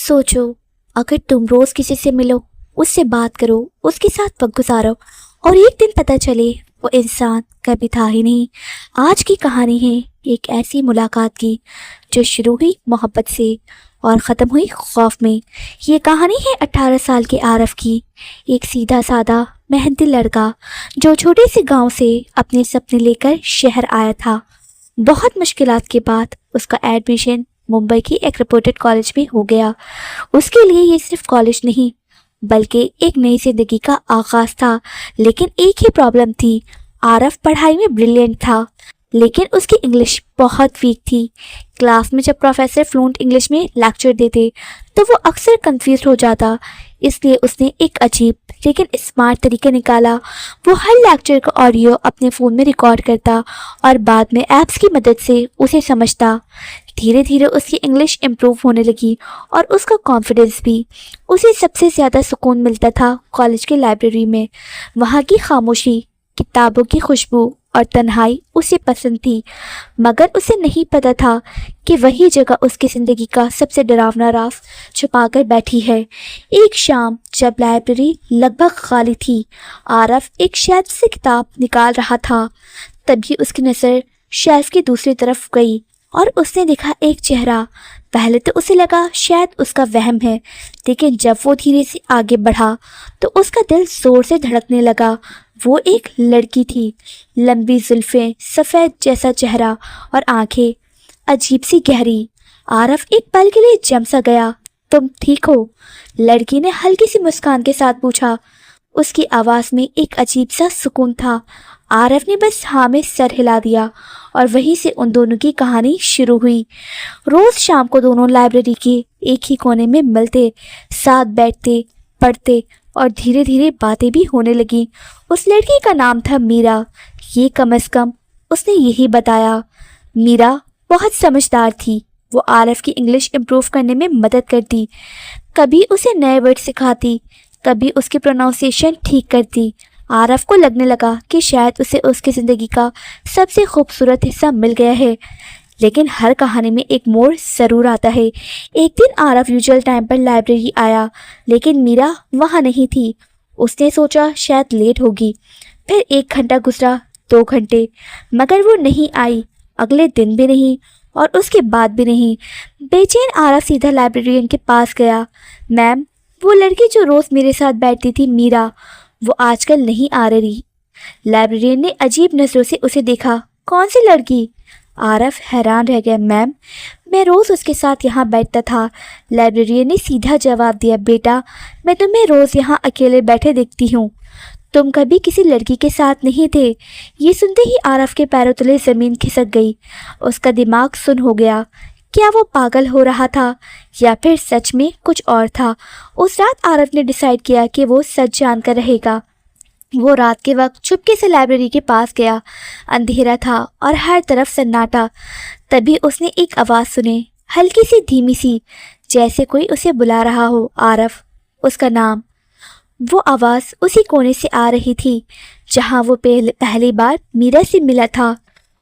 सोचो, अगर तुम रोज किसी से मिलो, उससे बात करो, उसके साथ वक्त गुजारो और एक दिन पता चले वो इंसान कभी था ही नहीं। आज की कहानी है एक ऐसी मुलाकात की जो शुरू हुई मोहब्बत से और ख़त्म हुई खौफ में। ये कहानी है 18 साल के आरफ की, एक सीधा साधा मेहनती लड़का जो छोटे से गांव से अपने सपने लेकर शहर आया था। बहुत मुश्किलात के बाद उसका एडमिशन मुंबई की एक रेप्यूटेड कॉलेज में हो गया। उसके लिए ये सिर्फ कॉलेज नहीं बल्कि एक नई जिंदगी का आगाज था। लेकिन एक ही प्रॉब्लम थी, आरफ पढ़ाई में ब्रिलियंट था लेकिन उसकी इंग्लिश बहुत वीक थी। क्लास में जब प्रोफेसर फ्लुएंट इंग्लिश में लेक्चर देते तो वो अक्सर कंफ्यूज हो जाता। इसलिए उसने एक अजीब लेकिन स्मार्ट तरीका निकाला। वो हर लेक्चर का ऑडियो अपने फ़ोन में रिकॉर्ड करता और बाद में ऐप्स की मदद से उसे समझता। धीरे धीरे उसकी इंग्लिश इम्प्रूव होने लगी और उसका कॉन्फिडेंस भी। उसे सबसे ज़्यादा सुकून मिलता था कॉलेज की लाइब्रेरी में। वहाँ की खामोशी, किताबों की खुशबू और तन्हाई उसे पसंद थी, मगर उसे नहीं पता था कि वही जगह उसकी ज़िंदगी का सबसे डरावना राज छुपाकर बैठी है। एक शाम जब लाइब्रेरी लगभग खाली थी, आरफ एक शेल्फ से किताब निकाल रहा था। तभी उसकी नज़र शेल्फ की दूसरी तरफ गई और उसने देखा एक चेहरा। पहले तो उसे लगा शायद उसका वहम है, लेकिन जब वो धीरे से आगे बढ़ा तो उसका दिल जोर से धड़कने लगा। वो एक लड़की थी, लंबी जुल्फें, सफ़ेद जैसा चेहरा और आंखें अजीब सी गहरी। आरफ एक पल के लिए जम सा गया। तुम ठीक हो? लड़की ने हल्की सी मुस्कान के साथ पूछा। उसकी आवाज़ में एक अजीब सा सुकून था। आरफ ने बस हाँ में सर हिला दिया और वहीं से उन दोनों की कहानी शुरू हुई। रोज़ शाम को दोनों लाइब्रेरी के एक ही कोने में मिलते, साथ बैठते, पढ़ते और धीरे धीरे बातें भी होने लगी। उस लड़की का नाम था मीरा। ये कम से कम उसने यही बताया। मीरा बहुत समझदार थी। वो आरफ की इंग्लिश इम्प्रूव करने में मदद करती, कभी उसे नए वर्ड सिखाती, कभी उसकी प्रोनाउंसिएशन ठीक करती। आरफ को लगने लगा कि शायद उसे उसकी ज़िंदगी का सबसे खूबसूरत हिस्सा मिल गया है। लेकिन हर कहानी में एक मोड़ ज़रूर आता है। एक दिन आरफ यूजुअल टाइम पर लाइब्रेरी आया, लेकिन मीरा वहाँ नहीं थी। उसने सोचा शायद लेट होगी। फिर 1 घंटा गुजरा, 2 घंटे, मगर वो नहीं आई। अगले दिन भी नहीं और उसके बाद भी नहीं। बेचैन आरफ सीधा लाइब्रेरियन के पास गया। मैम, वो लड़की जो रोज़ मेरे साथ बैठती थी, मीरा, वो आजकल नहीं आ रही। लाइब्रेरियन ने अजीब नज़रों से उसे देखा। कौन सी लड़की? आरफ हैरान रह गया। मैम, मैं रोज़ उसके साथ यहाँ बैठता था। लाइब्रेरियन ने सीधा जवाब दिया। बेटा, मैं तुम्हें रोज़ यहाँ अकेले बैठे देखती हूँ। तुम कभी किसी लड़की के साथ नहीं थे। ये सुनते ही आरफ के पैरों तले ज़मीन खिसक गई। उसका दिमाग सुन्न हो गया। क्या वो पागल हो रहा था या फिर सच में कुछ और था? उस रात आरफ ने डिसाइड किया कि वो सच जानकर रहेगा। वो रात के वक्त चुपके से लाइब्रेरी के पास गया। अंधेरा था और हर तरफ सन्नाटा। तभी उसने एक आवाज़ सुनी, हल्की सी, धीमी सी, जैसे कोई उसे बुला रहा हो। आरफ, उसका नाम। वो आवाज़ उसी कोने से आ रही थी जहाँ वो पहली बार मीरा से मिला था।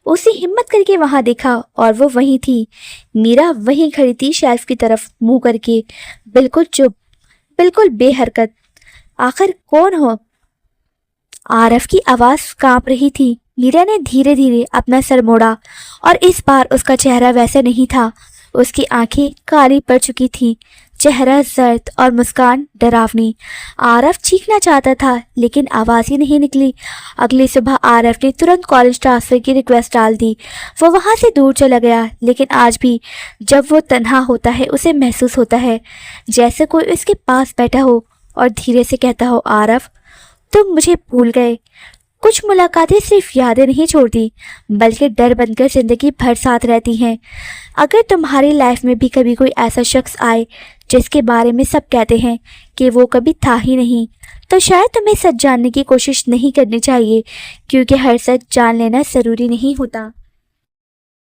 उसे हिम्मत करके वहाँ देखा और वो वहीं थी। मीरा वहीं खड़ी थी, शेल्फ की तरफ मुँह करके, बिल्कुल चुप, बिल्कुल बेहरकत। आखिर कौन हो? आरफ की आवाज़ कांप रही थी। मीरा ने धीरे धीरे अपना सर मोड़ा और इस बार उसका चेहरा वैसा नहीं था। उसकी आंखें काली पड़ चुकी थीं, चेहरा जर्द और मुस्कान डरावनी। आरफ चीखना चाहता था लेकिन आवाज़ ही नहीं निकली। अगली सुबह आरफ ने तुरंत कॉलेज ट्रांसफ़र की रिक्वेस्ट डाल दी। वो वहाँ से दूर चला गया, लेकिन आज भी जब वो तन्हा होता है उसे महसूस होता है जैसे कोई उसके पास बैठा हो और धीरे से कहता हो, आरफ, तुम मुझे भूल गए। कुछ मुलाकातें सिर्फ यादें नहीं छोड़ती बल्कि डर बनकर ज़िंदगी भर साथ रहती हैं। अगर तुम्हारी लाइफ में भी कभी कोई ऐसा शख्स आए जिसके बारे में सब कहते हैं कि वो कभी था ही नहीं, तो शायद तुम्हें सच जानने की कोशिश नहीं करनी चाहिए, क्योंकि हर सच जान लेना ज़रूरी नहीं होता।